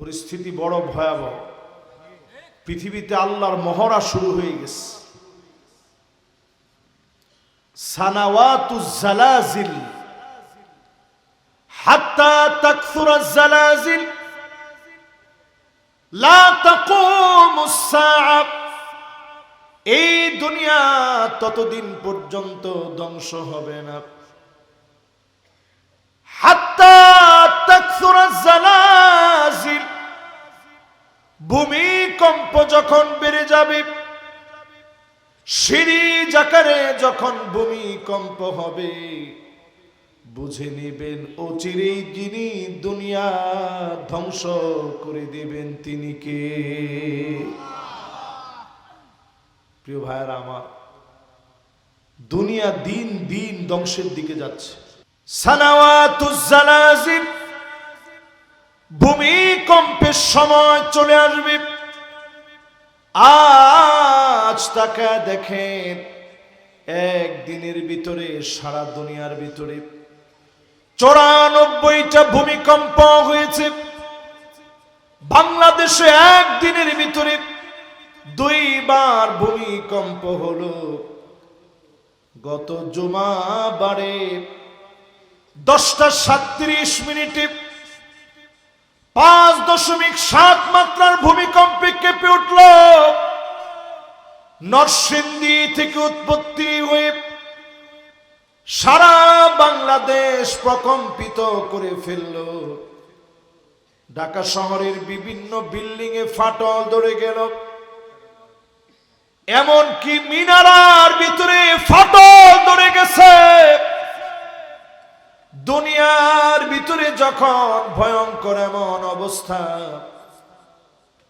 পরিস্থিতি বড় ভয়াবহ। পৃথিবীতে আল্লাহর মহড়া শুরু হয়ে গেছে। সানাওয়াতুজ জালাজিল হাত্তা তাকসুরাজ জালাজিল লা তাকুমুস সাআ। এই দুনিয়া ততদিন পর্যন্ত ধ্বংস হবে না হাত্তা তাকসুরাজ জালাজিল। ভূমিকম্প যখন বেড়ে যাবে, সিরিজ আকারে যখন ভূমিকম্প হবে, বুঝে নেবেন অচিরেই যিনি দুনিয়া ধ্বংস করে দিবেন তিনি কে। প্রিয় ভাইয়েরা আমার, দুনিয়া দিন দিন ধ্বংসের দিকে যাচ্ছে। সানাওয়াতুজ জালাজিল, ভূমিকম্পের সময় চলে আসবে। আজ তাকে দেখেন, একদিনের ভিতরে সারা দুনিয়ার ভিতরে 94টা ভূমিকম্প হয়েছে। বাংলাদেশে একদিনের ভিতরে 2 বার ভূমিকম্প হলো। গত জুমাবারে 10:37 5.7 মাত্রার ভূমিকম্পে কেঁপে উঠল। নরসিংদী থেকে উৎপত্তি হয়ে সারা বাংলাদেশ প্রকম্পিত করে ফেলল। ঢাকা শহরের বিভিন্ন বিল্ডিং এ ফাটল ধরে গেল, এমনকি মিনারার ভিতরে ফাটল ধরে গেছে। দুনিয়ার ভিতরে যখন ভয়ঙ্কর এমন অবস্থা,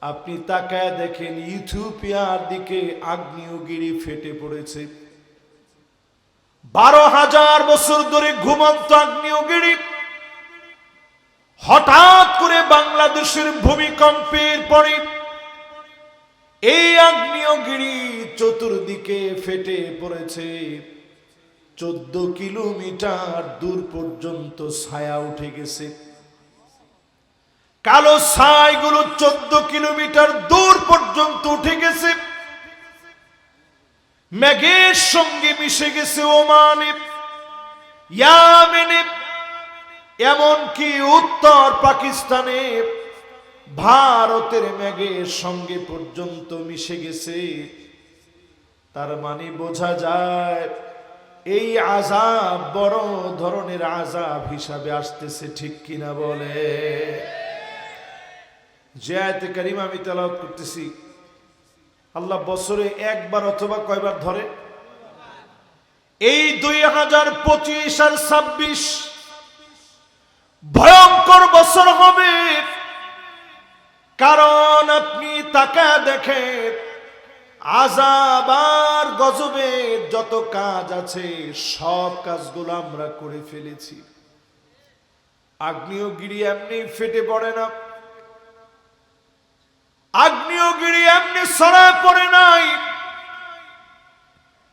আপনি তাকায় দেখেন ইথিওপিয়ার দিকে আগ্নেয়গিরি ফেটে পড়েছে। 12,000 বছর ধরে ঘুমন্ত আগ্নেয়গিরি হঠাৎ করে বাংলাদেশের ভূমিকম্পের পরে এই আগ্নেয়গিরি চতুর্দিকে ফেটে পড়েছে। 14 কিলোমিটার দূর পর্যন্ত ছায়া উঠে গেছে। কালো ছাইগুলো 14 কিলোমিটার দূর পর্যন্ত উঠে গেছে। মেঘের সঙ্গে মিশে গেছে ওমানে, ইয়ামেনে, এমনকি উত্তর পাকিস্তানে ভারতের মেঘের সঙ্গে পর্যন্ত মিশে গেছে। তার মানে বোঝা যায় এই আযাব বড় ধরনের আযাব হিসাবে আসতেছে, ঠিক কিনা বলে? যে আয়াতে কারিমা আমি তেলাওয়াত করতেছি, আল্লাহ বছরে একবার অথবা কয়বার ধরে? এই 2025 আর 26 ভয়ঙ্কর বছর হবে। কারণ আপনি তাকায় দেখেন, আযাব আর গজবের যত কাজ আছে সব কাজগুলো আমরা করে ফেলেছি। আগ্নেয়গিরি এমনি ফেটে পড়ে না, আগ্নেয়গিরি এমনি ছড়ায় পড়ে নাই।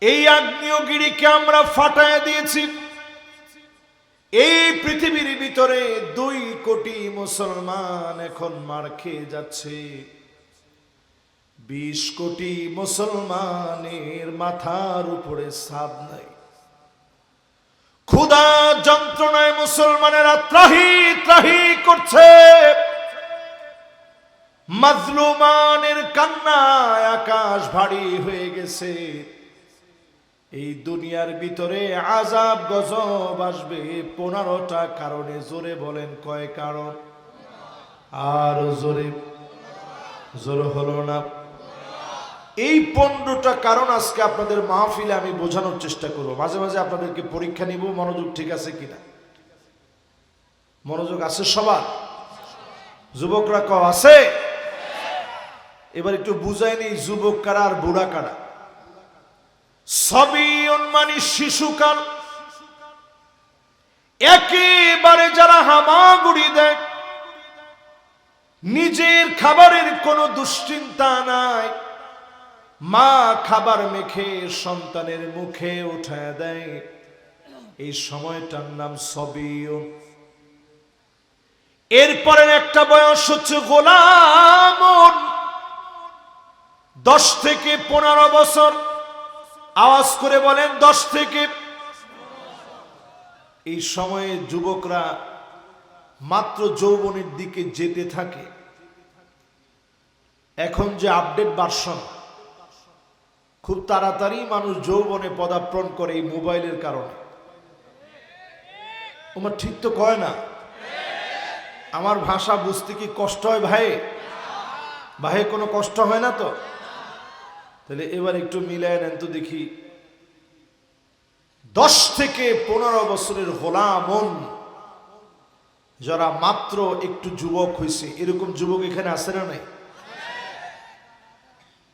এই আগ্নেয়গিরিকে আমরা ফাটায় দিয়েছি। এই পৃথিবীর ভিতরে 2 কোটি মুসলমান এখন মার খেয়ে যাচ্ছে। 20 কোটি মুসলমানের মাথার উপরে ছাদ নাই। ক্ষুধা যন্ত্রণায় মুসলমানেরা ত্রাহি ত্রাহি করছে। মাজলুমানের কান্নায় আকাশ ভারী হয়ে গেছে। এই দুনিয়ার ভিতরে আযাব গজব আসবে 15টা কারণে। জোরে বলেন কয় কারণ? আর জোরে জোরে হলো না। এই 15টা কারণ আজকে আপনাদের মাহফিলে আমি বোঝানোর চেষ্টা করব। মাঝে মাঝে আপনাদেরকে পরীক্ষা নিব, মনোযোগ ঠিক আছে কিনা। মনোযোগ আছে সবার? যুবকরা কও আছে? এবার একটু বুঝাই নেই যুবক কারা আর বুড়া কারা। সবিয়ুন মানে শিশুকাল, একেবারে যারা হামাগুড়ি দেয়, নিজের খাবারের কোনো দুশ্চিন্তা নাই, মা খাবার মেখে সন্তানের মুখে উঠায় দেয়, এই সময়টার নাম সবিয়ুন। এরপরের একটা বয়স হচ্ছে গোলামুন, 10 থেকে 15 বছর। আওয়াজ করে বলেন 10 থেকে। এই সময়ে যুবকরা মাত্র যৌবনের দিকে যেতে থাকে। এখন যে আপডেট ভার্সন, খুব তাড়াতাড়ি মানুষ যৌবনে পদার্পণ করে এই মোবাইলের কারণে। তোমার ঠিক তো কয় না? আমার ভাষা বুঝতে কি কষ্ট হয় ভাই? ভাই কোনো কষ্ট হয় না তো? তাহলে এবার একটু মিলায় নেন তো দেখি। 10 থেকে 15 বছরের গোলামুন, যারা মাত্র একটু যুবক হয়েছে, এরকম যুবক এখানে আছে না নাই?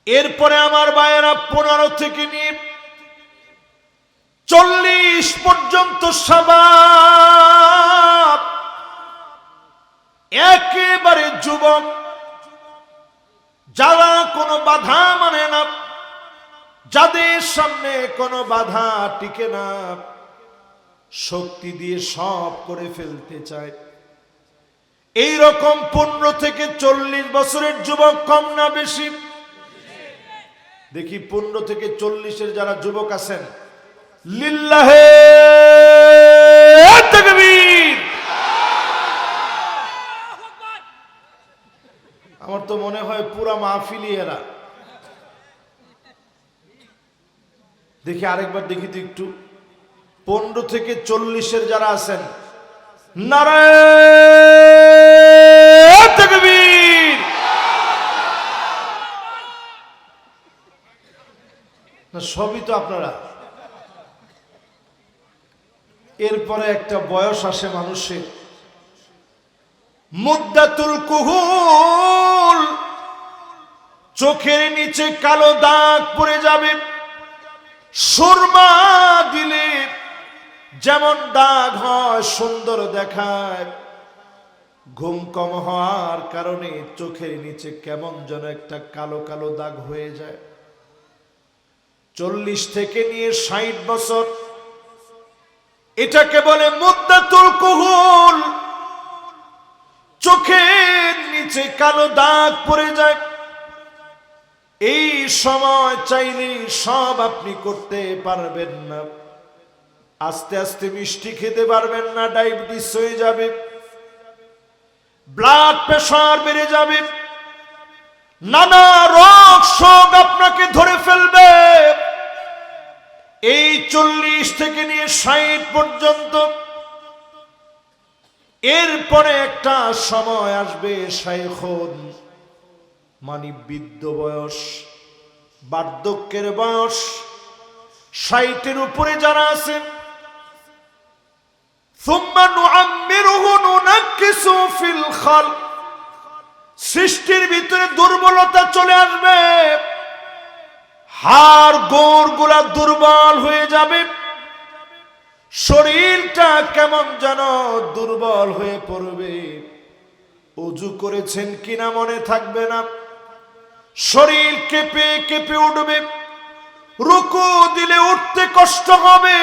এরপরে আমার ভাইয়েরা 15 থেকে নিয়ে 40 পর্যন্ত শাবাব, একেবারে যুবক, যারা কোনো বাধা মানে না, যাদের সামনে কোনো বাধা টিকে না, শক্তি দিয়ে সব করে ফেলতে চায়। এই রকম 15 থেকে 40 বছরের যুবক কম না বেশি? দেখি 15 থেকে 40-এর যারা যুবক আছেন, লিল্লাহে তাকবীর। আমার তো মনে হয় পুরা মাহফিলি এরা। দেখি আরেকবার দেখি তো একটু। 15 থেকে 40-এর যারা আছেন, নারায়ে তাকবীর। না, সবই তো আপনারা। এরপরে একটা বয়স আসে মানুষের, মুদ্দাতুল কুহুল, চোখের নিচে কালো দাগ পড়ে যাবে। সুরমা দিলে যেমন দাগ হয়, সুন্দর দেখায়, ঘুম কম হওয়ার কারণে চোখের নিচে কেমন যেন একটা কালো কালো দাগ হয়ে যায়। 40 থেকে নিয়ে 60 বছর, এটাকে বলে মুদ্দাতুল কুহুল, চোখের নিচে কালো দাগ পড়ে যায়। এই সময় চাইলে সব আপনি করতে পারবেন না। আস্তে আস্তে মিষ্টি খেতে পারবেন না, ডায়াবেটিস হয়ে যাবে, ব্লাড প্রেশার বেড়ে যাবে, নানা রোগ শোক আপনাকে ধরে ফেলবে। এই 40 থেকে নিয়ে 60 পর্যন্ত। এরপরে একটা সময় আসবে শাইখুন, মানে বৃদ্ধ বয়স, বার্ধক্যের বয়স। 60-এর উপরে যারা আছে, সুম্মা নুআম্মিরুহু নুনাক্কিসু ফিল খালক, সৃষ্টির ভিতরে দুর্বলতা চলে আসবে, হাড় গোড় গুলা দুর্বল হয়ে যাবে, শরীরটা কেমন যেন দুর্বল হয়ে পড়বে, ওযু করেছেন কিনা মনে থাকবে না, শরীর কেঁপে কেঁপে উঠবে, রুকু দিলে উঠতে কষ্ট হবে,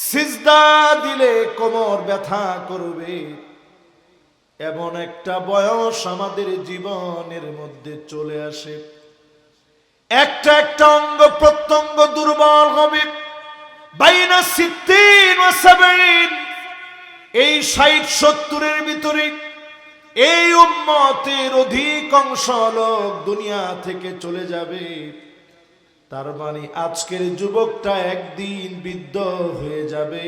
সিজদা দিলে কোমর ব্যথা করবে। এমন একটা বয়স আমাদের জীবনের মধ্যে চলে আসে, একটা একটা অঙ্গ প্রত্যঙ্গ দুর্বল হবে। বাইনা 60 ও 70, এই 60-70-এর ভিতরে এই উম্মতের অধিকাংশ লোক দুনিয়া থেকে চলে যাবে। তার মানে আজকের যুবকটা একদিন বৃদ্ধ হয়ে যাবে,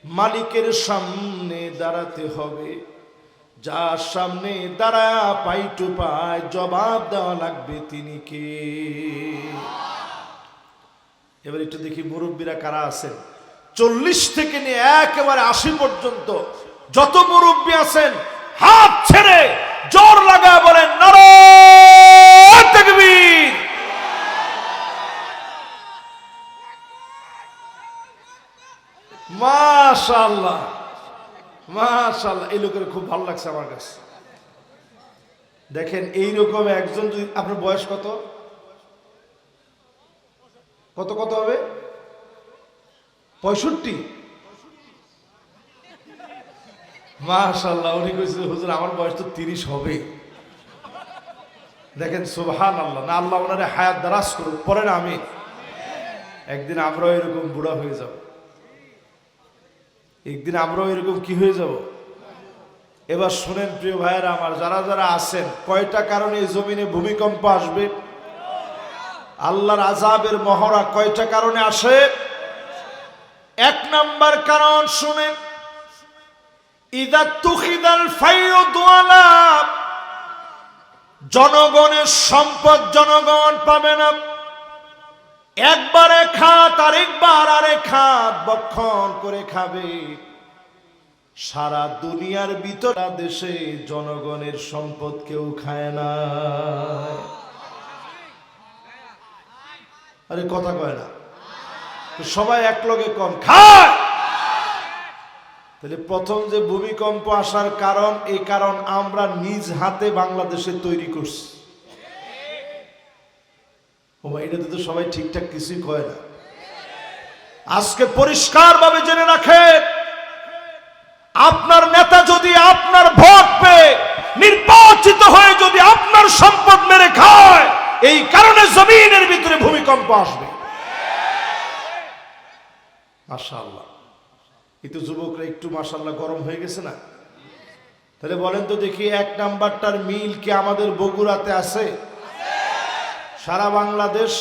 মালিকের সামনে দাঁড়াতে হবে, যার সামনে দাঁড়া পাই টু পাই জবাব দেওয়া লাগবে, তিনি কে? এবার একটু দেখি মুরব্বীরা কারা আছেন। 40 থেকে নিয়ে একেবারে 80 পর্যন্ত যত মুরব্বী আছেন, হাত ছেড়ে জোর লাগা বলেন নারায়ে তাকবীর। মাশাআল্লাহ মাশাআল্লাহ, এই লোকের খুব ভালো লাগছে আমার কাছে। দেখেন এইরকম একজন যদি, আপনার বয়স কত কত কত হবে? 65। মাশাআল্লাহ, উনি কইছে হুজুর আমার বয়স তো 30 হবে। দেখেন সুবহানাল্লাহ, না আল্লাহ ওনারে হায়াত দারাজ করুক, পড়েন আমিন। একদিন আমরাও এরকম বুড়া হয়ে যাব, একদিন আমরাও এরকম কি হয়ে যাব। এবার শুনেন প্রিয় ভাইয়েরা আমার, যারা যারা আছেন, কয়টা কারণে এই জমিনে ভূমিকম্প আসবে, আল্লাহর আযাবের মহড়া কয়টা কারণে আসে। এক নাম্বার কারণ শুনেন, ইদা তুখিদাল ফাইয়ুদওয়ালা, জনগণের সম্পদ জনগণ পাবে না। একবারে খাত আরেকবার আরেক খাত বক্ষণ করে খাবে। সারা দুনিয়ার ভিতরে দেশে জনগণের সম্পদ কেউ খায় না। আরে কথা কয় না, সবাই এক লগে কম খায়। তাহলে প্রথম যে ভূমিকম্প আসার কারণ, এই কারণ আমরা নিজ হাতে বাংলাদেশে তৈরি করছি। এটাতে তো সবাই ঠিকঠাক কিছুই কয় না। আজকে পরিষ্কার ভাবে জেনে রাখেন, আপনার নেতা যদি আপনার ভোট পেয়ে নির্বাচিত হয়ে যদি আপনার সম্পদ মেরে খায়, এই কারণে জমিনের ভিতরে ভূমিকম্প আসবে। মাশাআল্লাহ, এই তো যুবকরা একটু মাশাআল্লাহ গরম হয়ে গেছে না? তাহলে বলেন তো দেখি, এক নাম্বারটার মিল কি আমাদের বগুড়াতে আছে? সারা বাংলাদেশ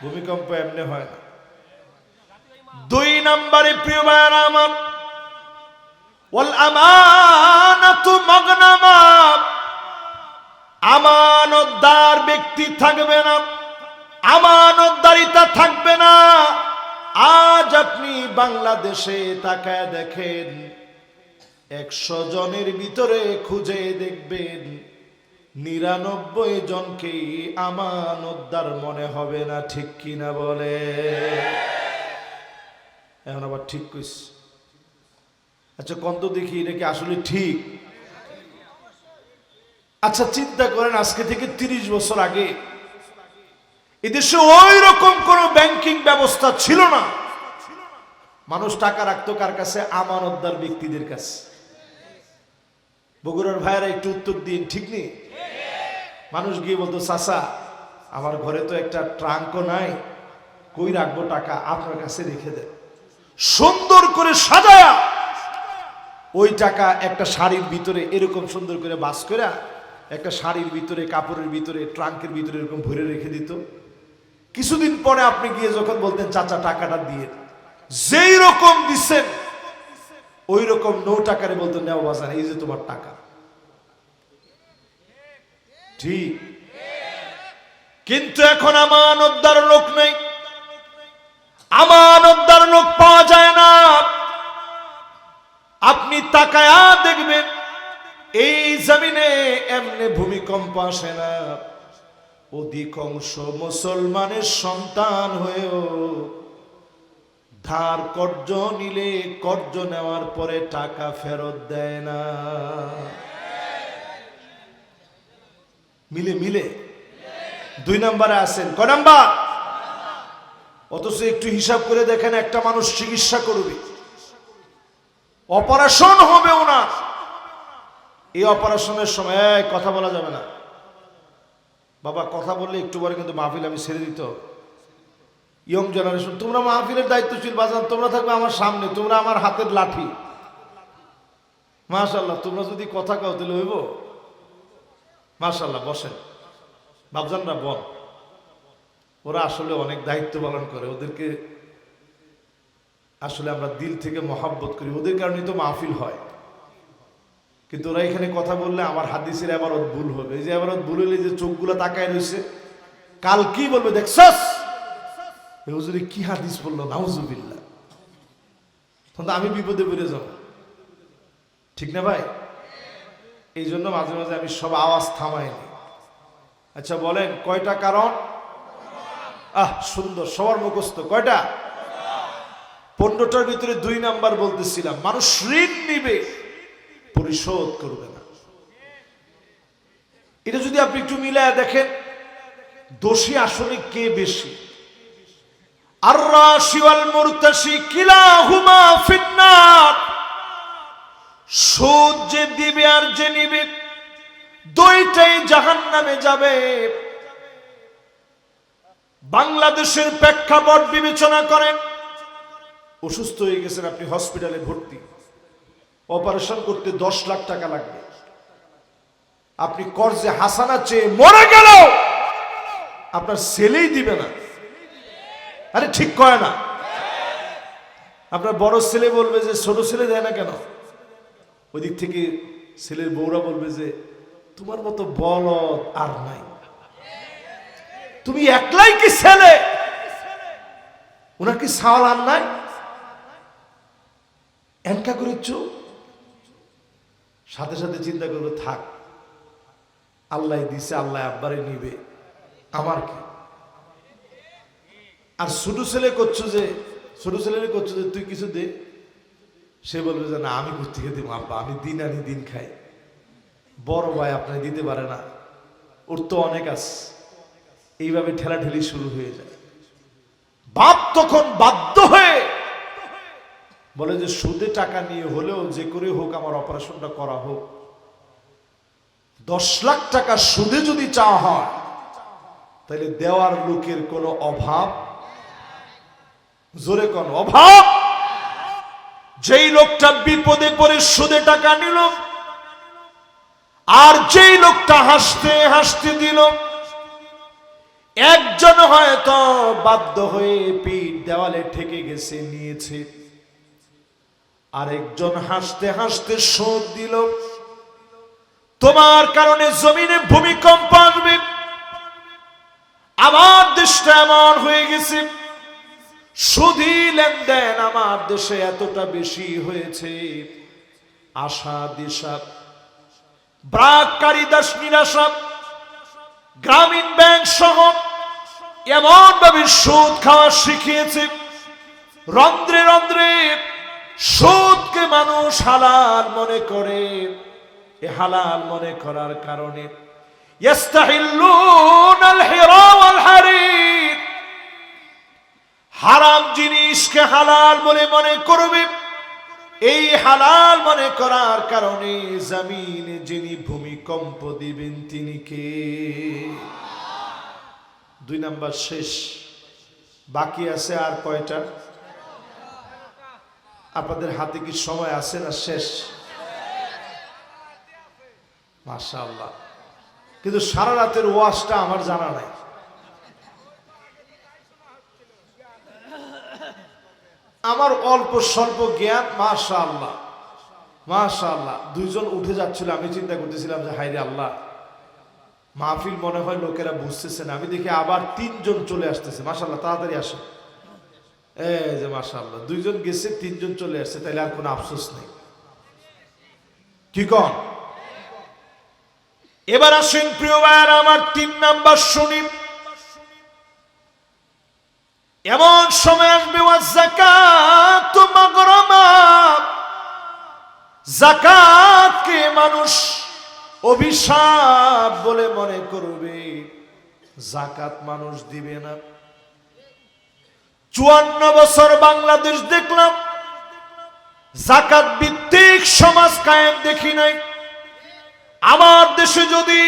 ভূমিকম্প এমনি হয় না। দুই নাম্বারে প্রিয় ভাইয়েরা আমার, ওয়াল আমানাতু মাগনামা, আমানতদার ব্যক্তি থাকবে না, আমানতদারিতা থাকবে না। আজ আপনি বাংলাদেশে তাকায় দেখেন, 100 জনের ভিতরে খুঁজে দেখবেন 99 জনকেই আমানতদার মনে হবে না। ঠিক কিনা বলে? এখন আবার ঠিক কইস। আচ্ছা কন্ত দেখি, এটা কি আসলে ঠিক? আচ্ছা চিন্তা করেন, আজকে থেকে 30 বছর আগে এদেশে ওই রকম কোন ব্যাংকিং ব্যবস্থা ছিল না। মানুষ টাকা রাখতো কার কাছে? আমানতদার ব্যক্তিদের কাছে। বগুড়ার ভাইয়েরা একটু উত্তর দিন, ঠিক নেই? মানুষ গিয়ে বলতো, চাচা আমার ঘরে তো একটা ট্রাঙ্কও নাই, কই রাখবো টাকা, আপনার কাছে রেখে দেন। সুন্দর করে সাজায়া ওই টাকা একটা শাড়ির ভিতরে এরকম সুন্দর করে বাস করে, একটা শাড়ির ভিতরে, কাপড়ের ভিতরে, ট্রাঙ্কের ভিতরে এরকম ভরে রেখে দিত। কিছুদিন পরে আপনি গিয়ে যখন বলতেন চাচা টাকাটা দিয়ে, যেই রকম দিচ্ছেন ওই রকম নো টাকারে বলতো, নেও বাজার, এই যে তোমার টাকা। ঠিক, কিন্তু এখন আমানতদার লোক নেই, আমানতদার লোক পাওয়া যায় না। আপনি তাকায়া দেখবেন, এই জমিনে এমনি ভূমিকম্প আসে না। অধিকাংশ মুসলমানের সন্তান হয়েও ধার কর্জ নিলে, কর্জ নেওয়ার পরে টাকা ফেরত দেয় না। মিলে মিলে 2 নম্বরে আছেন। কয় নাম্বার? অথচ একটু হিসাব করে দেখেন, একটা মানুষ চিকিৎসা করবে, অপারেশন হবে ওনার, এই অপারেশনের সময় কথা বলা যাবে না। বাবা কথা বললে একটু পরে কিন্তু মাহফিল আমি ছেড়ে দিতে হবে। ইয়ং জেনারেশন, তোমরা মাহফিলের দায়িত্বশীল বাজান, তোমরা থাকবে আমার সামনে, তোমরা আমার হাতের লাঠি। মাশাআল্লাহ, তোমরা যদি কথা কও তাহলে হইব। মাশাআল্লাহ, বসেন বাবজানরা, বল। ওরা আসলে অনেক দায়িত্ব পালন করে, ওদেরকে আসলে আমরা দিল থেকে মহাব্বত করি, ওদের কারণেই তো মাহফিল হয়। কিন্তু ওরা এখানে কথা বললে আমার হাদিসের এবারত ভুল হবে। এই যে এবারত ভুল হলে যে চোখগুলো তাকায় রয়েছে, কাল কি বলবে দেখছস, হুজুরে কি হাদিস বললো, নাউজুবিল্লাহ, তখন আমি বিপদে পড়ে যাব। ঠিক না ভাই? এই জন্য মাঝে মাঝে আমি সব আওয়াজ থামাই নি। আচ্ছা বলেন কয়টা কারণ? সুন্দর, সবার মুখস্থ কয়টা? 15টার ভিতরে 2 নাম্বার বলতেছিলাম, মানুষ ঋণ নিবে, পরিশোধ করবে না। এটা যদি আপনি একটু মিলায় দেখেন, দোষী আসলে কে বেশি? আর-রাশি ওয়াল মুরতাশি কিলাহুমা ফিন্নার। সুদ যে দিবে আর যে নিবে দুইটাই জাহান্নামে যাবে। বাংলাদেশের প্রেক্ষাপট বিবেচনা করেন। অসুস্থ হয়ে গেছেন আপনি, হসপিটালে ভর্তি, অপারেশন করতে 10 লাখ টাকা লাগবে। আপনি কর্জে হাসানা চেয়ে মরে গেল, আপনার ছেলেই দিবে না। আরে ঠিক কয় না? আপনার বড় ছেলে বলবে যে ছোট ছেলে দেয় না কেন? ওই দিক থেকে ছেলের বউরা বলবে যে তোমার মতো বলদ আর নাই, তুমি একলাই কি ছেলে, ওনার কি সাওয়াল আর নাই? এনকা করেছ, সাথে সাথে চিন্তা করবে থাক, আল্লাহ দিছে, আল্লাহ আব্বারে নিবে, আমার কি? আর ছোট ছেলে করছো যে, ছোট ছেলে করছো যে তুই কিছু দে, সে বলবে যে না আমি কোথেকে দিব আব্বা, আমি দিন আনি দিন খাই। বড় ভাই আপনার দিতে পারে না, ওর তো অনেক আছে। এইভাবে ঠেলাঠেলি শুরু হয়ে যায়। বাপ তখন বাধ্য হয়ে বলে যে সুদে টাকা নিয়ে হলেও যে করে হোক আমার অপারেশনটা করা হোক। 10 লাখ টাকা সুদে যদি চাওয়া হয় তাহলে দেওয়ার লোকের কোনো অভাব, জোরে কোন অভাব? যেই লোকটা বিপদে পড়ে সুদে টাকা নিল আর যেই লোকটা হাসতে হাসতে দিল, একজন হয়তো বাধ্য হয়ে পিঠ দেওয়ালে ঠেকে গেছে, নিয়েছে, আরেকজন হাসতে হাসতে সুদ দিল। তোমার কারণে জমিনে ভূমিকম্প আসবে। আমার দেশটা এমন হয়ে গেছে, সুদী লেনদেন আমার দেশে এতটা বেশি হয়েছে, আশা দিশা ব্রাক কারিদাস নিরাশা গ্রামীণ ব্যাংক সহ এমন ভাবে সুদ খাওয়া শিখিয়েছে, রন্ধ্রে রন্ধ্রে সুদকে মানুষ হালাল মনে করে। এ হালাল মনে করার কারণে ইস্তাহিল্লুনাল হিরা ওয়াল হারির, হারাম জিনিসকে হালাল বলে মনে করবে। এই হালাল মনে করার কারণে জমিনে যিনি ভূমিকম্প দিবেন তিনি কে? 2 নাম্বার শেষ, বাকি আছে আর কয়টা? আপনাদের হাতে কি সময় আছে না শেষ? মাশাআল্লাহ। কিন্তু সারা রাতের ওয়াজটা আমার জানা নাই। আমার অল্প স্বল্প জ্ঞান, মাশাআল্লাহ মাশাআল্লাহ। 2 জন উঠে যাচ্ছিল, আমি চিন্তা করতেছিলাম যে হায়রে আল্লাহ, মাহফিল মনে হয় লোকেরা বুঝতেছে না। আমি দেখি আবার 3 জন চলে আসতেছে, মাশাআল্লাহ তাড়াতাড়ি আসে। এই যে মাশাআল্লাহ, 2 জন গেছে, 3 জন চলে আসছে, তাইলে আর কোনো আফসোস নেই। কি কন? এবার আসেন প্রিয় ভাইয়ারা আমার, 3 নাম্বার শুনি। এমন সময় আসবে ওয়াযাকাতু মাগরামা, যাকাতকে মানুষ অভিশাপ বলে মনে করবে, যাকাত মানুষ দিবে না। 54 বছর বাংলাদেশ দেখলাম, যাকাত ভিত্তিক সমাজ কায়েম দেখি নাই। আমার দেশে যদি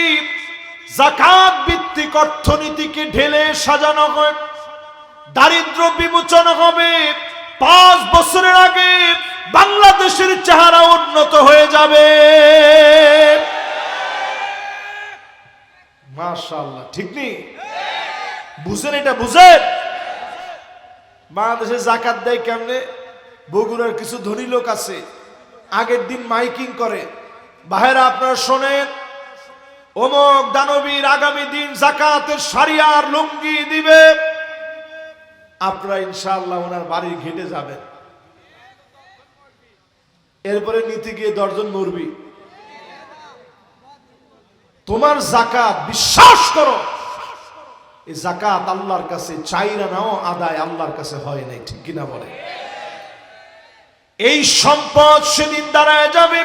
যাকাত ভিত্তিক অর্থনীতিকে ঢেলে সাজানো হয়, দারিদ্র বিমোচন হবে। 5 বছরের আগে বাংলাদেশের চেহারা উন্নত হয়ে যাবে। মাশাআল্লাহ, ঠিক নেই? বুঝেন এটা? বুঝেন বাংলাদেশে যাকাত দেয় কেমনে? বগুড়ার কিছু ধনী লোক আছে, আগের দিন মাইকিং করে, ভাইরা আপনারা শোনেন, অমুক দানবীর আগামী দিন যাকাতের শাড়িয়ার লুঙ্গি দিবে। আপনারা ইনশাআল্লাহ ওনার বাড়ির ঘেটে যাবেন, এরপরে নিতে গিয়ে 10 জন মরবি। তোমার যাকাত, বিশ্বাস করো, এই যাকাত আল্লাহর কাছে চাইরা নাও আদায় আল্লাহর কাছে হয় নাই, ঠিক কিনা বলে? এই সম্পদ সেদিন দাঁড়ায় যাবে,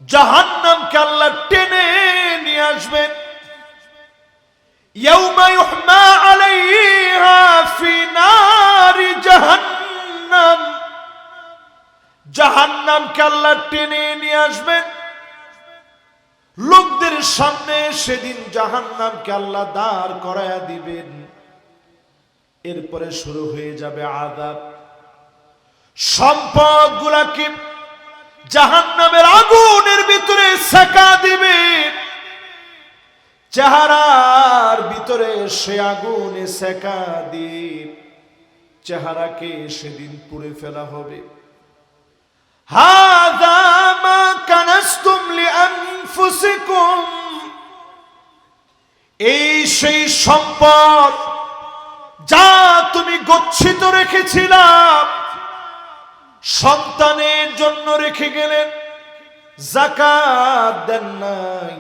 জাহান্নামকে আল্লাহ টেনে নিয়ে আসবেন। ইয়াউমা ইউহমা আলাইহা ফি নারি জাহান্নাম, জাহান্নামকে আল্লাহ টেনে নিয়ে আসবেন লোকদের সামনে। সেদিন জাহান্নামকে আল্লাহ দাঁড় করায়া দিবেন। এরপরে শুরু হয়ে যাবে আযাব। সম্পদ গুলাকে জাহান্নামের আগুনের ভিতরে সেকা দিবে। চেহারার ভিতরে সে আগুনে সেকা দিয়ে চেহারাকে সেদিন পুড়ে ফেলা হবে। হাযা মা কানাসতুম লিআনফুসিকুম, এই সেই সম্পদ যা তুমি গচ্ছিত রেখেছিলাম, সন্তানের জন্য রেখে গেলেন, যাকাত দেন নাই।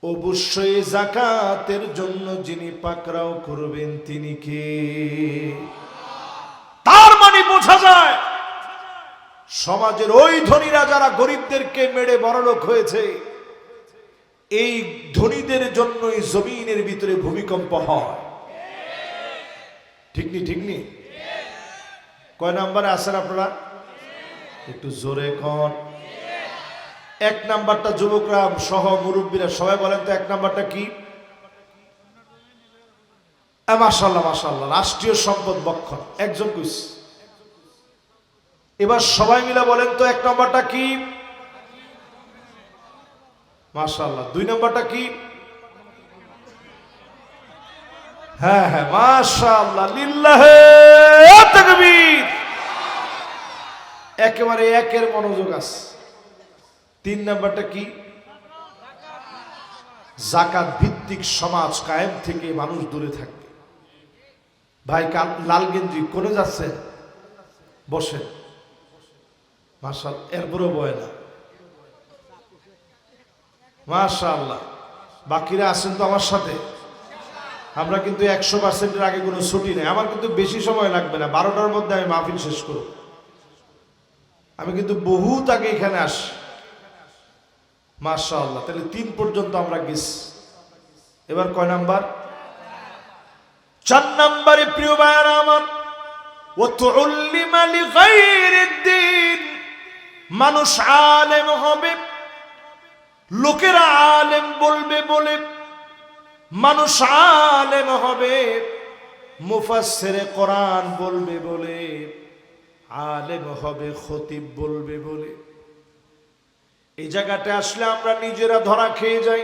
অবশ্যই যাকাতের জন্য যিনি পাকড়াও করবেন তিনি কে? তার মানে বোঝা যায় সমাজের ওই ধনীরা যারা গরিবদেরকে মেরে বড়লোক হয়েছে, এই ধনীদের জন্যই জমিনের ভিতরে ভূমিকম্প হয়। ঠিক নি? ঠিক নি? কয় নাম্বারে আছেন আপনারা? একটু জোরে কোন। এক নাম্বারটা যুবকরা সহ মুরব্বীরা সবাই বলেন তো, এক নাম্বারটা কি? মাশাআল্লাহ মাশাআল্লাহ, রাষ্ট্রীয় সম্পদ বক্ষণ। একজন কইস। এবার সবাই মিলে বলেন তো, এক নাম্বারটা কি? মাশাআল্লাহ। দুই নাম্বারটা কি? হ্যাঁ হ্যাঁ, মাশাআল্লাহ, লিল্লাহে তাকবীর। একেবারে একের মনোযোগ আছে। তিন নাম্বারটা কি? যাকাত ভিত্তিক সমাজ কায়েম থেকে মানুষ দূরে থাকবে। ভাই লাল গেঞ্জি কোনে যাচ্ছে? বসেন। মাশাআল্লাহ, এরপরও বয় না। মাশাআল্লাহ। বাকিরা আছেন তো আমার সাথে? আমরা কিন্তু 100%-এর আগে কোনো ছুটি নেই। আমার কিন্তু বেশি সময় লাগবে না, 12টার মধ্যে আমি মাহফিল শেষ করব। আমি কিন্তু বহুত আগে এখানে আসি। মাশাআল্লাহ। তাহলে 3 পর্যন্ত আমরা গেছি। এবার কয় নাম্বার? 4 নাম্বারে প্রিয় ভাইরা আমার, ওয়াতুল্লিমা লিগাইরিদ্দিন, মানুষ আলেম হবে, লোকেরা আলেম বলবে বলে মানুষ আলেম হবে, মুফাসসিরে কোরআন বলবে বলে আলেম হবে, খতিব বলবে বলে। এই জায়গাটা আসলে আমরা নিজেরা ধরা খেয়ে যাই।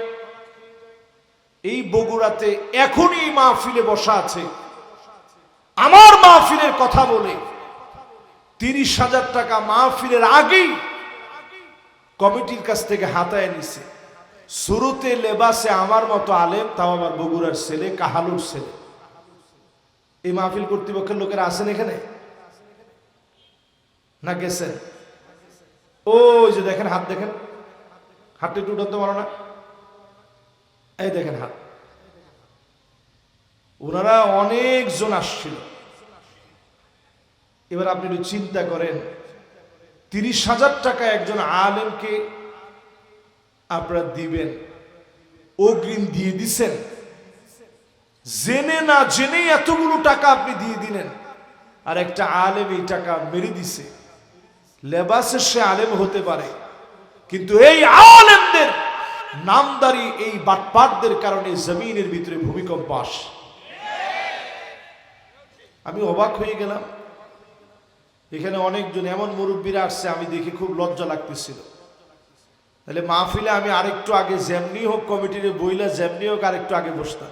এই বগুড়াতে এখনই মাহফিলে বসা আছে, আমার মাহফিলের কথা বলে 30,000 টাকা মাহফিলের আগেই কমিটির কাছ থেকে হাতায় নিছে। শুরুতে লেবাসে আমার মতো আলেম, তাও আমার বগুড়ার ছেলে, কাহালুর ছেলে। এই মাহফিল কর্তৃপক্ষের লোকেরা আছেন এখানে না গেছেন? ওই যে দেখেন, হাত দেখেন, হাতটা একটু উঠাতে পারো না? এই দেখেন হাত। ওনারা অনেকজন আসছিল। এবার আপনি একটু চিন্তা করেন, 30,000 টাকা একজন আলেমকে আপনারা দিবেন, অগ্রিম দিয়ে দিছেন, জেনে না জেনে এতগুলো টাকা আপনি দিয়ে দিলেন। আর একটা আলেম এই টাকা মেরে দিছে। লেবাসে সে আলেম হতে পারে, কিন্তু এই আলেমদের নামদারি এই বাটপাটদের কারণে জমিনের ভিতরে ভূমিকম্প আসে। আমি অবাক হয়ে গেলাম। এখানে অনেকজন এমন মুরব্বীরা আসছে, আমি দেখে খুব লজ্জা লাগতেছিল। তাহলে মাহফিলে আমি আরেকটু আগে যেমনি হোক কমিটির বইলা যেমনি হোক আরেকটু আগে বসতাম।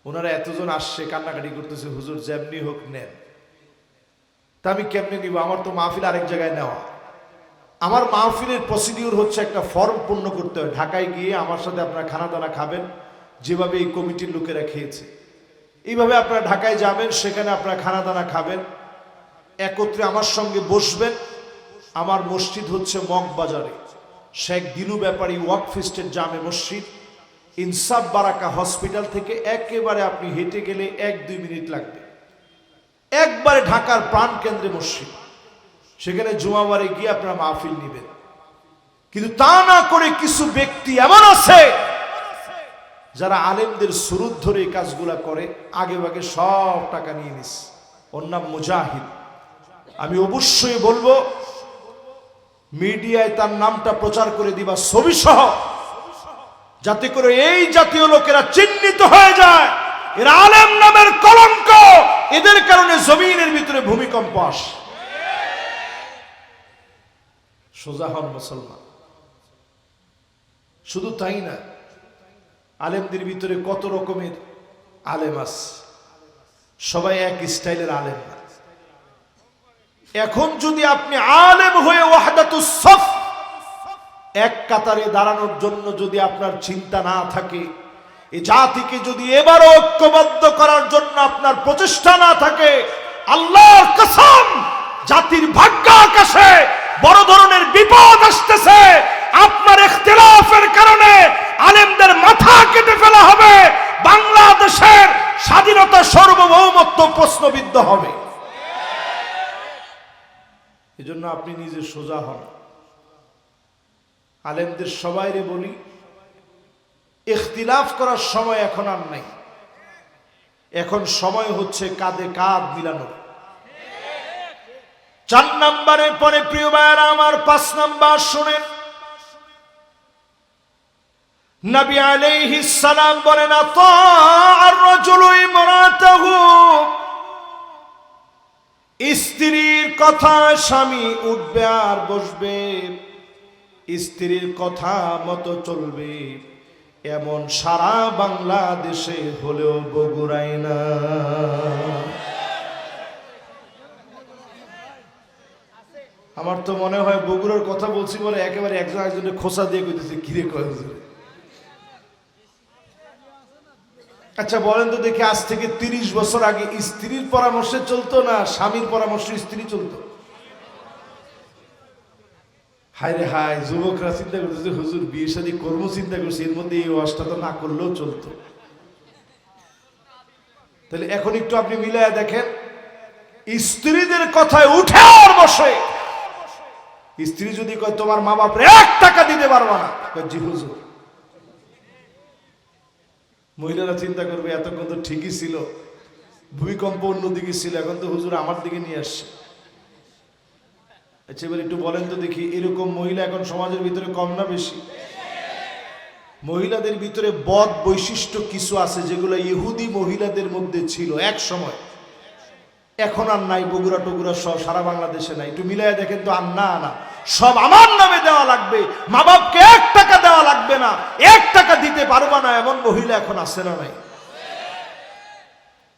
ওনারা এতজন আসছে, কান্নাকাটি করতেছে, হুজুর যেমনি হোক নেন। তা আমি কেমনে নিব? আমার তো মাহফিল আরেক জায়গায় নেওয়া। আমার মাহফিলের প্রসিডিউর হচ্ছে একটা ফর্ম পূর্ণ করতে হয়। ঢাকায় গিয়ে আমার সাথে আপনারা খানা দানা খাবেন, যেভাবে এই কমিটির লোকেরা খেয়েছে এইভাবে আপনারা ঢাকায় যাবেন, সেখানে আপনারা খানা দানা খাবেন, একত্রে আমার সঙ্গে বসবেন। আমার মসজিদ হচ্ছে মগবাজারে, শেখ দিনু ব্যাপারী ওয়াকফ এস্টেট জামে মসজিদ, ইনসাফ বারাকা হসপিটাল থেকে একেবারে আপনি হেঁটে গেলে 1-2 মিনিট লাগবে। একবারে ঢাকার প্রাণ কেন্দ্রে মসজিদ, সেখানে জুমাবারে গিয়ে আপনারা মাহফিল নেবেন। কিন্তু তা না করে কিছু ব্যক্তি এমন আছে যারা আলেমদের সুরুত ধরে এই কাজগুলা করে, আগে ভাগে সব টাকা নিয়ে নিস। ওর নাম মুজাহিদ। আমি অবশ্যই বলবো মিডিয়ায় তার নামটা প্রচার করে দিবা ছবি সহ, যাতে করে এই জাতীয় লোকেরা চিহ্নিত হয়ে যায় এরা আলেম নামের কলঙ্ক, এদের কারণে জমিনের ভিতরে ভূমিকম্প আসে। সোজা হন মুসলমান। শুধু তাই না, আলেমদের ভিতরে কত রকমের আলেম আছে, সবাই এক স্টাইলের আলেম না। এখন যদি আপনি আলেম হয়ে ওয়াহদাতুস সাফ, এক কাতারে দাঁড়ানোর জন্য যদি আপনার চিন্তা না থাকে, এই জাতিকে যদি এবারও ঐক্যবদ্ধ করার জন্য আপনার প্রচেষ্টা না থাকে, আল্লাহর কসম জাতির ভাগ্য আকাশে বড় ধরনের বিপদ আসতেছে। আপনার ইখতিলাফের কারণে আলেমদের মাথা কেটে ফেলা হবে, বাংলাদেশের স্বাধীনতা সার্বভৌমত্ব প্রশ্নবিদ্ধ হবে। এজন্য আপনি নিজে সোজা হন। আলেমদের সবাইরে বলি, ইখতিলাফ করার সময় এখন আর নাই, এখন সময় হচ্ছে কাঁধে কাঁধ মিলানোর। 4 নম্বরের পরে প্রিয় ভাইয়েরা আমার 5 নম্বর শুনেন। নবী আলাইহিস সালাম বলেন, আতা'আর রাজুলু ইমরাতাহু, স্ত্রীর কথা স্বামী উঠবে আর বসবে, স্ত্রীর কথা মতো চলবে, এমন সারা বাংলাদেশে হলেও বগুড়ায় না। আমার তো মনে হয় বগুড়ার কথা বলছি বলে একেবারে একজন একজনের খোসা দিয়ে কইতেছে, কিরে কয় হুজুর। আচ্ছা বলেন তো দেখি, আজ থেকে 30 বছর আগে স্ত্রীর পরামর্শে চলতো না স্বামীর পরামর্শে স্ত্রী চলতো? হায় রে হায়, যুবকরা চিন্তা করতেছে হুজুর বিয়ে শাদী কর্ম চিন্তা করছে, এর মধ্যে এই ওয়াজটা তো না করলেও চলতো। তাহলে এখন একটু আপনি মিলায়া দেখেন, স্ত্রীদের কথায় উঠে আর বসে। স্ত্রী যদি কয় তোমার মা বাপ 1 টাকা দিতে পারবা না, কয় জি হুজুর। মহিলারা চিন্তা করবে এতক্ষণ তো ঠিকই ছিল, ভূমিকম্প অন্যদিকে ছিল, এখন তো হুজুর আমার দিকে নিয়ে আসছে। আচ্ছা এবার একটু বলেন তো দেখি, এরকম মহিলা এখন সমাজের ভিতরে কম না বেশি? মহিলাদের ভিতরে বদ বৈশিষ্ট্য কিছু আছে যেগুলো ইহুদি মহিলাদের মধ্যে ছিল এক সময়, এখন আর নাই। বগুড়া টগুড়া সব সারা বাংলাদেশে নাই। একটু মিলাইয়া দেখেন তো, আর না না সব আমার নামে দেওয়া লাগবে, মা বাপকে 1 টাকা দেওয়া লাগবে না, 1 টাকা দিতে পারবা না, এমন মহিলা এখন আছে না নাই?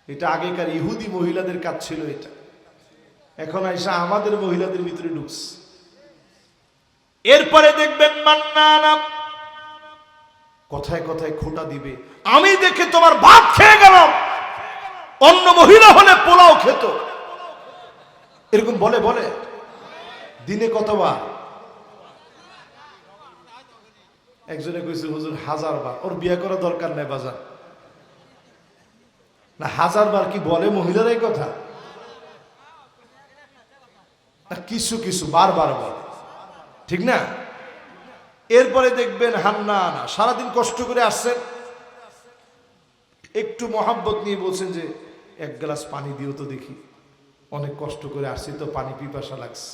এটা আগেকার ইহুদি মহিলাদের কাজ ছিল এটা, এখন আইসা আমাদের মহিলাদের ভিতরে ঢুকছে। এরপরে দেখবেন মান্নানা, কথায় কথায় খোঁটা দিবে, আমি দেখে তোমার ভাত খেয়ে গেলাম, অন্য মহিলা হলে পোলাও খেত, এরকম বলে বলে দিনে কতবার? একজনে কইছে হুজুর 1000 বার। ওর বিয়ে করা দরকার নাই বাজার না, 1000 বার কি বলে মহিলারাই কথা? কিছু কিছু বারবার বলে, ঠিক না? এরপরে দেখবেন হান্না না, সারাদিন কষ্ট করে আসছেন, একটু মহাব্বত নিয়ে বলছেন যে 1 গ্লাস পানি দিও তো দেখি, অনেক কষ্ট করে আসছি তো পানি পিপাসা লাগছে।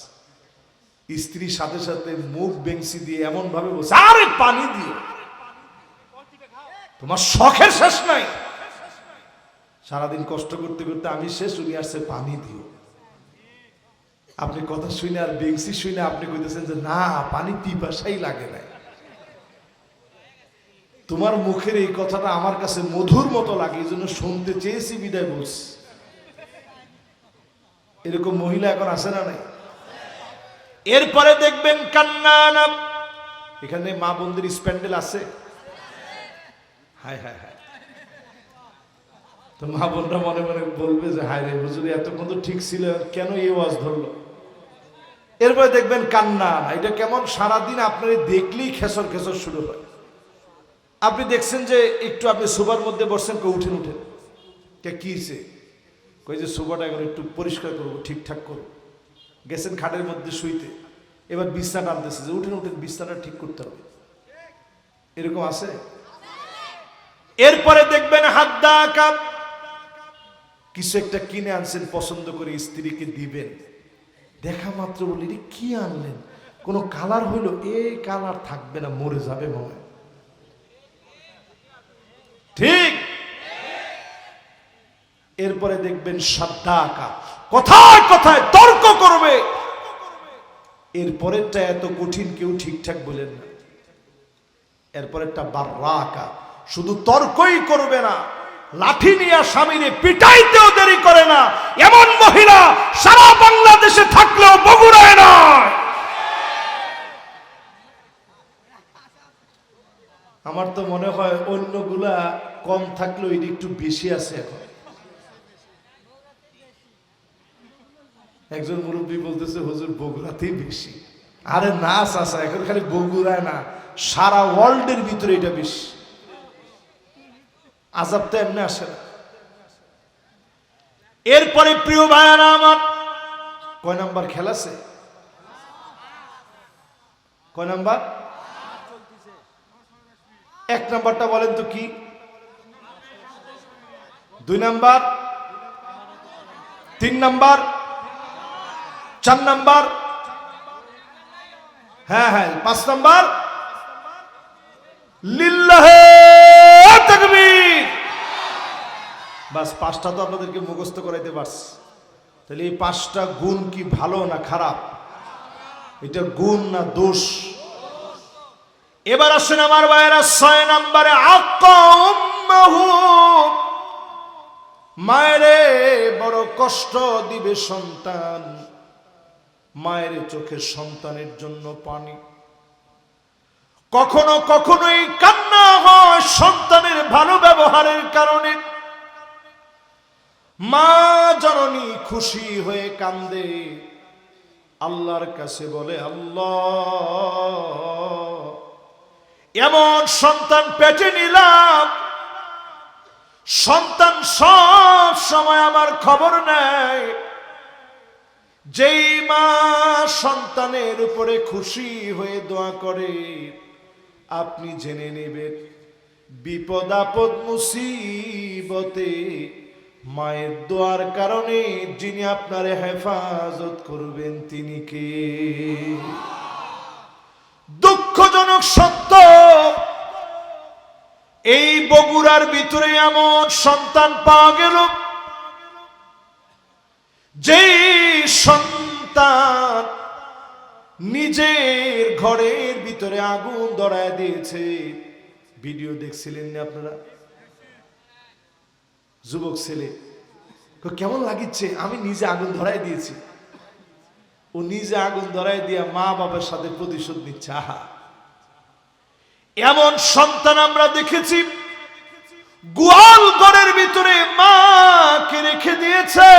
স্ত্রীর সাথে সাথে মুখ বেংসি দিয়ে এমন ভাবে বলছে, আরে পানি দিও, তোমার শখের শেষ নাই। সারাদিন কষ্ট করতে করতে আমি শেষ, উনি আসছে পানি দিও। আপনি কথা শুনে আর বেংসি শুনে আপনি কইতেছেন যে না, পানি পিপাসাই লাগে না। তোমার মুখের এই কথাটা আমার কাছে মধুর মতো লাগে, এই জন্য শুনতে চেয়েছি, বিদায় বলছি। এরকম মহিলা এখন আসে না নাই? এরপরে দেখবেন কান্নানা, এখানে মা বোনদের স্প্যান্ডেল আছে, হায় হায় হায়। তো মা বোনরা মনে মনে বলবে যে হায় রে হুজুর এতক্ষণ তো ঠিক ছিল, কেন এই ওয়াজ ধরলো? এরপরে দেখবেন কান্নানা, এটা কেমন সারাদিন আপনার দেখলেই খেসর খেসর শুরু হয়। আপনি দেখছেন যে একটু আপনি সোফার মধ্যে বসছেন, উঠেন উঠেন, কি হয়েছে? কই যে সোফাটা এখন একটু পরিষ্কার করবো, ঠিকঠাক করবো। গেছেন খাটের মধ্যে শুইতে, এবার বিছনা টানতেছে যে উঠেন উঠেন, বিছনাটা ঠিক করতে হবে। এরকম আছে? এরপরে দেখবেন হাদ্দা কাপ, কিছু একটা কিনে আনছেন পছন্দ করে, স্ত্রীকে দিবেন, দেখা মাত্র বলি রে কি আনলেন, কোনো কালার হইলো, এই কালার থাকবে না, মরে যাবে মনে হয়। ঠিক। এরপরে দেখবেন সাদ্দাকা, কথায় কথায় তর্ক করবে। এরপরেরটা এত কঠিন কেউ ঠিকঠাক বলেন না। এরপরেরটা বাররাকা, শুধু তর্কই করবে না, লাঠি নিয়ে স্বামীরে পিটাইতেও দেরি করে না। এমন মহিলা সারা বাংলাদেশে থাকলেও বগুড়ায় নয়। আমার তো মনে হয় অন্যগুলা কম থাকলেও এটি একটু বেশি আছে এখন। একজন মুরব্বী বলতেছে হুজুর বগুড়াতেই বেশি। আরে না চাচা, এখন খালি বগুড়ায় না, সারা ওয়ার্ল্ডের ভিতরে এটা বেশি। আজাব তো এমনি আসে না। এরপরে প্রিয় ভাইয়ারা আমার, কয় নাম্বার খেলাছে? কয় নাম্বার? 1 নাম্বারটা বলেন তো কি? 2 নাম্বার, 3 নাম্বার, 4 নাম্বার, হ্যাঁ হ্যাঁ 5 নাম্বার, লিল্লাহে তাকবীর। বাস 5টা তো আপনাদেরকে মুখস্থ করাইতে পারছি। তাহলে এই 5টা গুণ কি ভালো না খারাপ? এটা গুণ না দোষ? এবার আসেন আমার ভাইয়েরা, 6 নম্বরে আকাম্মাহু, মায়েরে বড় কষ্ট দিবে সন্তান। মায়ের চোখে সন্তানের জন্য পানি, কখনো কখনোই কান্না হয় সন্তানের ভালো ব্যবহারের কারণে। মা জননী খুশি হয়ে কান্দে, আল্লাহর কাছে বলে আল্লাহ এমন সন্তান পেটে নিলাম, সন্তান সব সময় আমার খবর নেয়। যেই মা সন্তানের উপরে খুশি হয়ে দোয়া করে, আপনি জেনে নেবেন বিপদ আপদ মুসিবতে মায়ের দোয়ার কারণে যিনি আপনার হেফাজত করবেন তিনি কে? দুঃখজনক সত্য, এই বগুড়ার ভিতরে এমন সন্তান পাওয়া গেল, যেই সন্তান নিজের ঘরের ভিতরে আগুন ধরায় দিয়েছে। ভিডিও দেখছিলেন না আপনারা? যুবক ছেলে কেমন লাগিচ্ছে, আমি নিজে আগুন ধরাই দিয়েছি। ও নিজে আগুন ধরাই দিয়া মা বাবার সাথে প্রতিশোধ নিচ্ছে। আহা, এমন সন্তান আমরা দেখেছি গোয়াল ঘরের ভিতরে মাকে রেখে দিয়েছে,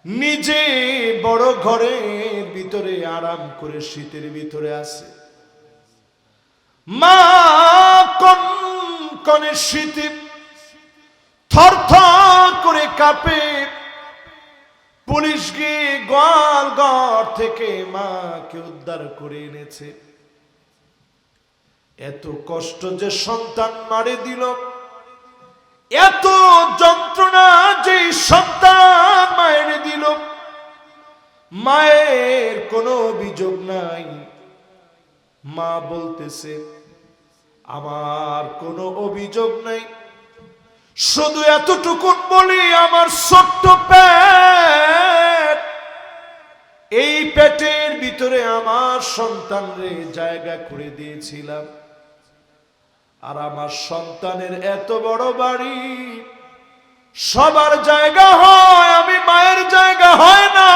নিজে বড় ঘরের ভিতরে আরাম করে শীতের ভিতরে আছে। মা কনকনে শীতে থর থর করে কাঁপে। পুলিশ গিয়ে গোয়াল ঘর থেকে মাকে উদ্ধার করে এনেছে। এত কষ্ট যে সন্তান মারে দিল, এত যন্ত্রণা যে সন্তান মায়ের দিল, মায়ের কোনো অভিযোগ নাই। মা বলতেছে আমার কোনো অভিযোগ নাই, শুধু এতটুকুন বলি আমার ছোট্ট পেট, এই পেটের ভিতরে আমার সন্তানরে জায়গা করে দিয়েছিলাম। আর আমার সন্তানের এত বড় বাড়ি, সবার জায়গা হয়, আমি মায়ের জায়গা হয় না।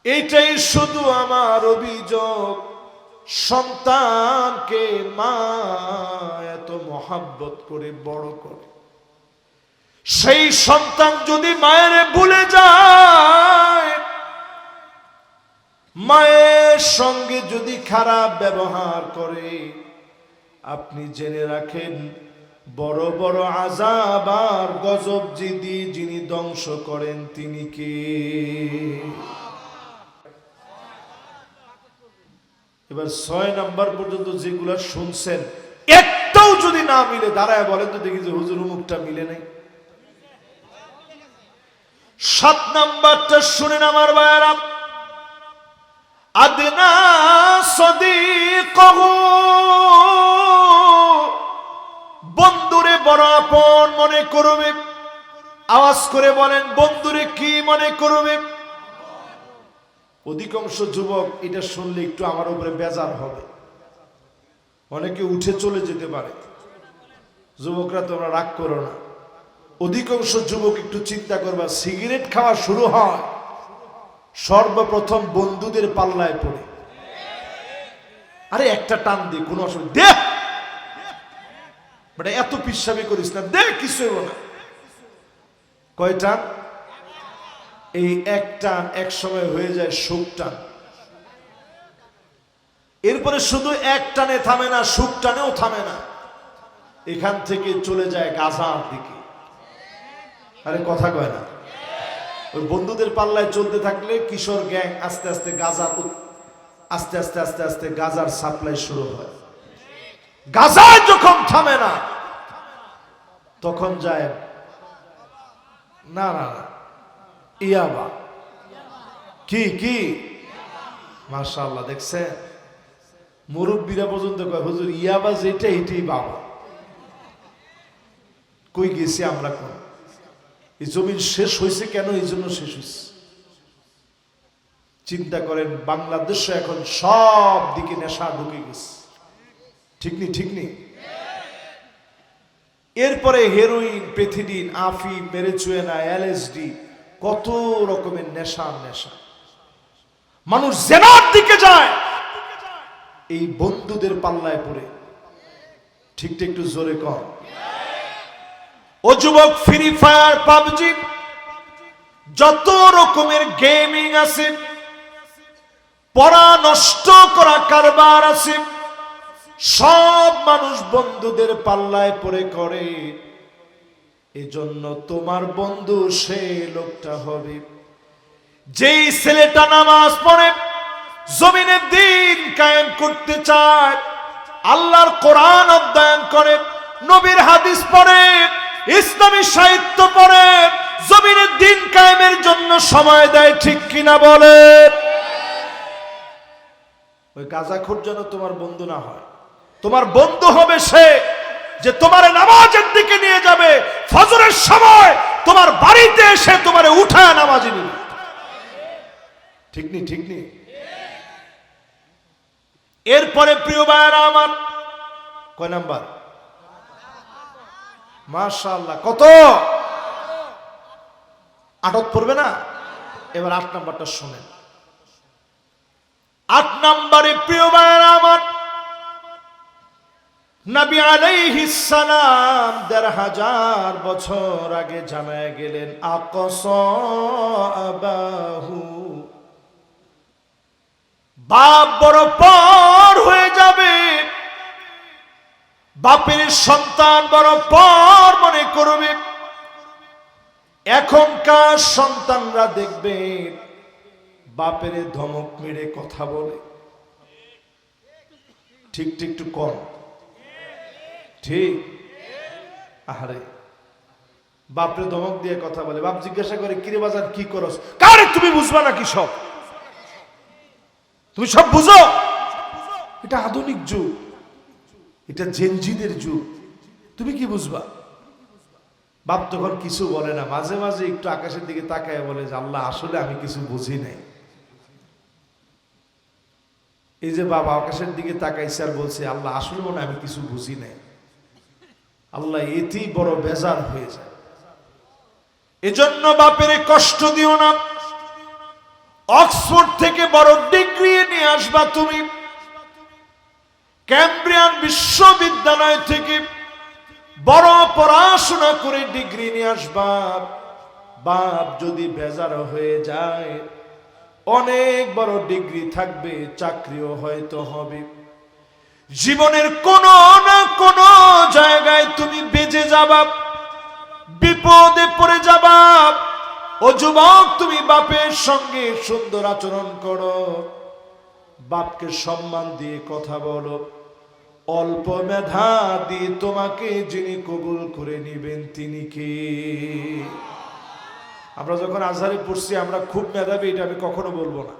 এইটাই শুধু আমার অভিযোগ, সন্তানকে মা এত মহাব্বত করে বড় করে, সেই সন্তান যদি মায়ের ভুলে যায়, মায়ের সঙ্গে যদি খারাপ ব্যবহার করে, আপনি জেনে রাখেন বড় বড় আযাব আর গজব যিনি ধ্বংস করেন তিনি কে? এবার 6 নাম্বার পর্যন্ত যেগুলা শুনছেন, একটাও যদি না মিলে দাঁড়ায় বলেন তো দেখি যে হুজুর মুখটা মিলে নাই। 7 নাম্বারটা শুনেন আমার ভাইরা, আদনা সাদিকহু, বন্ধুরে বড় আপন মনে করবে। আওয়াজ করে বলেন, বন্ধুরে কি মনে করবে? অধিকাংশ যুবক এটা শুনলে একটু আমার উপরে বেজার হবে, অনেকে উঠে চলে যেতে পারে। যুবকরা তোমরা রাগ করো না। অধিকাংশ যুবক একটু চিন্তা করবা, সিগারেট খাওয়া শুরু হয় সর্বপ্রথম বন্ধুদের পাল্লায় পড়ে। আরে একটা টান দি, কোনো অসুবিধা দে, মানে এত পিসাবি করিস না, দে, কিছু হইব না। কয় টান? এই এক টান এক সময় হয়ে যায় সুখ টান। এরপরে শুধু এক টানে থামে না, সুখ টানেও থামে না, এখান থেকে চলে যায় গাজার দিকে। আরে কথা কয় না। ওই বন্ধুদের পাল্লায় চলতে থাকলে কিশোর গ্যাং আস্তে আস্তে আস্তে আস্তে আস্তে আস্তে গাজার সাপ্লাই শুরু হয়। গাজা যখন থামে না তখন যায় না না না ইয়াবা। কি কি মাশাআল্লাহ, দেখছেন মুরব্বীরা পর্যন্ত কয়, হুজুর ইয়াবা যেটা এটাই বাবা। কই গেছি আমরা? কোন এই জমিন শেষ হয়েছে কেন? এই জন্য শেষ হয়েছে। চিন্তা করেন, বাংলাদেশে এখন সব দিকে নেশা ঢুকে গেছে, ঠিক নি? ঠিক নি? এরপরে হেরোইন, পেথিডিন, আফিম, মেরিজুয়ানা, এলএসডি, কত রকমের নেশা। মানুষ জেনার দিকে যায় এই বন্ধুদের পাল্লায় পড়ে। ঠিক একটু জোরে কর। ও যুবক, ফ্রি ফায়ার, পাবজি, যত রকমের গেমিং আছে, পড়া নষ্ট করা কারবার আছে, সব মানুষ বন্ধুদের পাল্লায় পড়ে করে। এজন্য তোমার বন্ধু সেই লোকটা হবে যেই ছেলেটা নামাজ পড়ে, জমিনে দ্বীন কায়েম করতে চায়, আল্লাহর কোরআন অধ্যয়ন করে, নবীর হাদিস পড়ে, ইসলামী সাহিত্য পড়ে, জমিনে দ্বীন কায়েমের জন্য সময় দেয়। ঠিক কিনা বলে? ওই গাঁজাখোর যেন তোমার বন্ধু না হয়। তোমার বন্ধু হবে সে যে তোমার নামাজের দিকে নিয়ে যাবে, ফজরের সময় তোমার বাড়িতে এসে তোমারে উঠায় নামাজে নিবে। ঠিক নি? ঠিক নি? এরপরে প্রিয় ভাইরা আমার, কয় নাম্বার? মাশাআল্লাহ, কত আটক পড়বে না? এবার 8 নাম্বারটা শোনেন। 8 নাম্বারে প্রিয় ভাইরা আমার, নবী আলাইহিস সালাম ১৫০০ বছর আগে জানায় গেলেন, আকসা আবাহু, বাপ বড় পর হয়ে যাবে, বাপের সন্তান বড় পর মনে করবে। এখনকার সন্তানরা দেখবে বাপের ধমক মেরে কথা বলে। ঠিক ঠিক একটু কম, ঠিক? আহারে, বাপরে ধমক দিয়ে কথা বলে। বাপ জিজ্ঞাসা করে, কিরে বাজার কি করস? কারে তুমি বুঝবা নাকি সব? তুমি সব বুঝো? এটা আধুনিক যুগ, এটা জেনজিদের যুগ, তুমি কি বুঝবা? বাপ তখন কিছু বলে না, মাঝে মাঝে একটু আকাশের দিকে তাকায় বলে যে, আল্লাহ আসলে আমি কিছু বুঝি নাই। এই যে বাবা আকাশের দিকে তাকাইছে আর বলছে, আল্লাহ আসলে মনে আমি কিছু বুঝি নাই, আল্লাহ এতেই বড় বেজার হয়ে যায়। এজন্য বাপের কষ্ট দিও না। অক্সফোর্ড থেকে বড় ডিগ্রি নিয়ে আসবা তুমি, ক্যামব্রিয়ান বিশ্ববিদ্যালয় থেকে বড় পড়াশোনা করে ডিগ্রি নিয়ে আসবা। বাপ যদি বেজার হয়ে যায়, অনেক বড় ডিগ্রি থাকবে, চাকরিও হয়তো হবে, জীবনের কোন না কোন জায়গায় তুমি বেঁচে যাবা, বিপদে পড়ে যাবা। ও যুবক, তুমি বাপের সঙ্গে সুন্দর আচরণ করো, বাপকে সম্মান দিয়ে কথা বলো। অল্প মেধা দিয়ে তোমাকে যিনি কবুল করে নিবেন তিনি কে? আমরা যখন আজহারে পড়ছি আমরা খুব মেধাবী, এটা আমি কখনো বলবো না।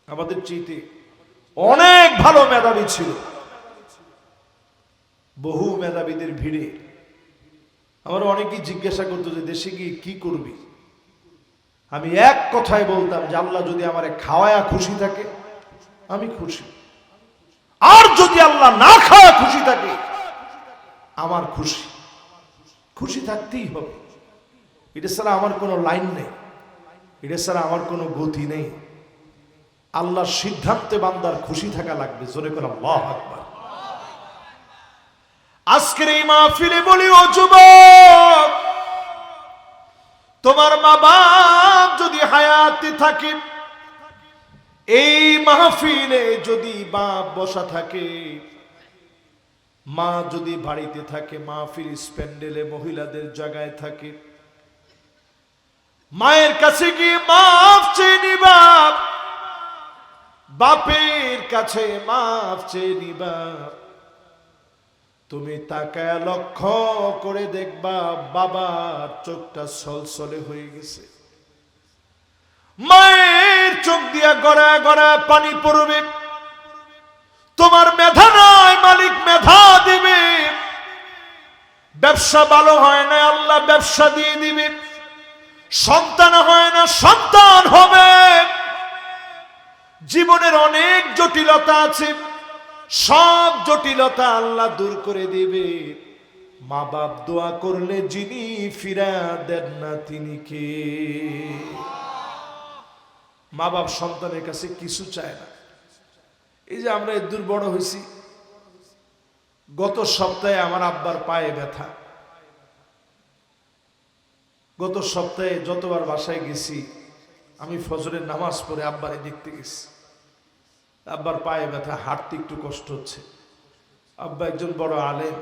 আমাদের চেয়ে অনেক ভালো মেধাবী ছিল। বহু মেধাবীদের ভিড়ে আমার অনেকেই জিজ্ঞাসা করতো যে দেশে গিয়ে কি করবি। আমি এক কথায় বলতাম যে আল্লাহ যদি আমারে খাওয়ায়া খুশি থাকে আমি খুশি, আর যদি আল্লাহ না খাওয়া খুশি থাকে আমার খুশি। খুশি থাকতেই হবে, এটা ছাড়া আমার কোনো লাইন নেই, এটা ছাড়া আমার কোনো গতি নেই। আল্লাহর সিদ্ধান্তে বান্দার খুশি থাকা লাগবে। জোরে করে আল্লাহু আকবার। আজকের এই মাহফিলে বলি, ও যুবক, তোমার মা বাপ যদি হায়াতে থাকে, এই মাহফিলে যদি বাপ বসা থাকে, মা যদি বাড়িতে থাকে, মাহফিল স্প্যান্ডেলে মহিলাদের জায়গায় থাকে, মায়ের কাছে গিয়ে মাফ চেয়ে নিবা, বাপের কাছে মাফ চেয়ে নিবা। তুমি তাকায়া লক্ষ্য করে দেখবা বাবার চোখটা ছলছলে হয়ে গেছে, মায়ের চোখ দিয়া গড়া গড়া পানি পড়বে। তোমার মেধা নয়, মালিক মেধা দিবে। ব্যবসা ভালো হয় না, আল্লাহ ব্যবসা দিয়ে দিবে। সন্তান হয় না, সন্তান হবে। জীবনের অনেক জটিলতা আছে, সব জটিলতা আল্লাহ দূর করে দিবে। মা বাপ দোয়া করলে যিনি ফিরা দেন না তিনি কে? মা বাপ সন্তানের কাছে কিছু চায় না। এই যে আমরা এদূর বড় হয়েছি, গত সপ্তাহে আমার আব্বার পায়ে ব্যথা। গত সপ্তাহে যতবার বাসায় গেছি, আমি ফজরের নামাজ পড়ে আব্বারে দেখতে গেছি। আব্বার পায়ে ব্যথা, হাঁটতে একটু কষ্ট হচ্ছে। আব্বা একজন বড় আলেম,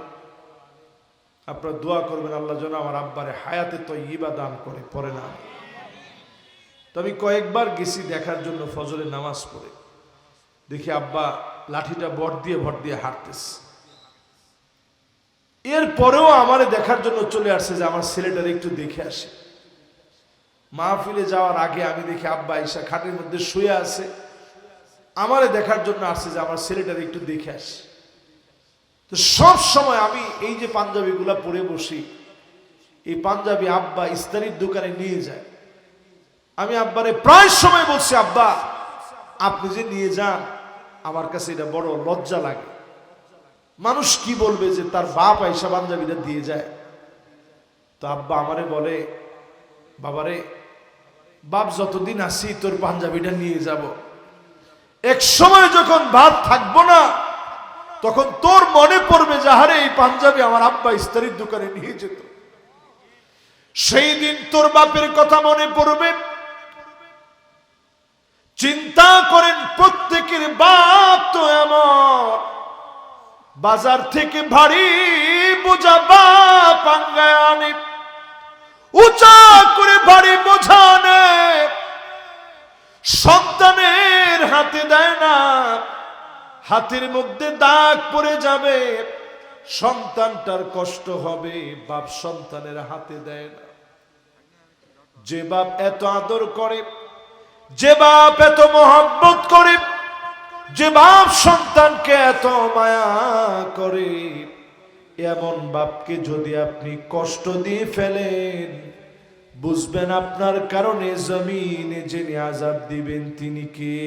আপনারা দোয়া করবেন আল্লাহ যেন আমার আব্বারে হায়াতে তয়্যিবা দান করে, পড়ে না। তো আমি কয়েকবার গেছি দেখার জন্য, ফজরের নামাজ পড়ে দেখি আব্বা লাঠিটা ভর দিয়ে হাঁটতেছে। এরপরেও আমারে দেখার জন্য চলে আসছে যে আমার ছেলেটারে একটু দেখে আসে। মাহফিলে যাওয়ার আগে আমি দেখি আব্বা ঈশা খাটের মধ্যে শুয়ে আছে, আমারে দেখার জন্য আসছে যে আমার ছেলেটারে একটু দেখে আসে। তো সব সময় আমি এই যে পাঞ্জাবিগুলা পরে বসি, এই পাঞ্জাবি আব্বা ইস্তারির দোকানে নিয়ে যায়। আমি আব্বারে প্রায় সময় বলছি, আব্বা আপনি যে নিয়ে যান, আমার কাছে এটা বড় লজ্জা লাগে। মানুষ কি বলবে যে তার বাপ আইসা পাঞ্জাবিটা দিয়ে যায়। তো আব্বা আমারে বলে, বাবারে, বাপ যতদিন আসি তোর পাঞ্জাবিটা নিয়ে যাব। এক সময় যখন বাপ থাকবো না, তখন তোর মনে পড়বে যে আরে এই পাঞ্জাবি আমার আব্বা ইস্তারির দোকানে নিয়ে যেত। সেই দিন তোর বাপের কথা মনে পড়বে। চিন্তা করেন, প্রত্যেকের বাপ তো এমন, বাজার থেকে ভারী বোঝা বাপ আঙ্গায় আনে, উঁচা করে ভারী বোঝা আনে, সন্তানের হাতে দেয় না। হাতের মধ্যে দাগ পড়ে যাবে, সন্তানটার কষ্ট হবে, বাপ সন্তানের হাতে দেয় না। যে বাপ এত আদর করে, যে বাপ এত মহব্বত করে, যে বাপ সন্তানকে এত মায়া করে, এমন বাপকে যদি আপনি কষ্ট দিয়ে ফেলেন, বুঝবেন আপনার কারণে জমিনে যিনি আযাব দিবেন তিনি কে।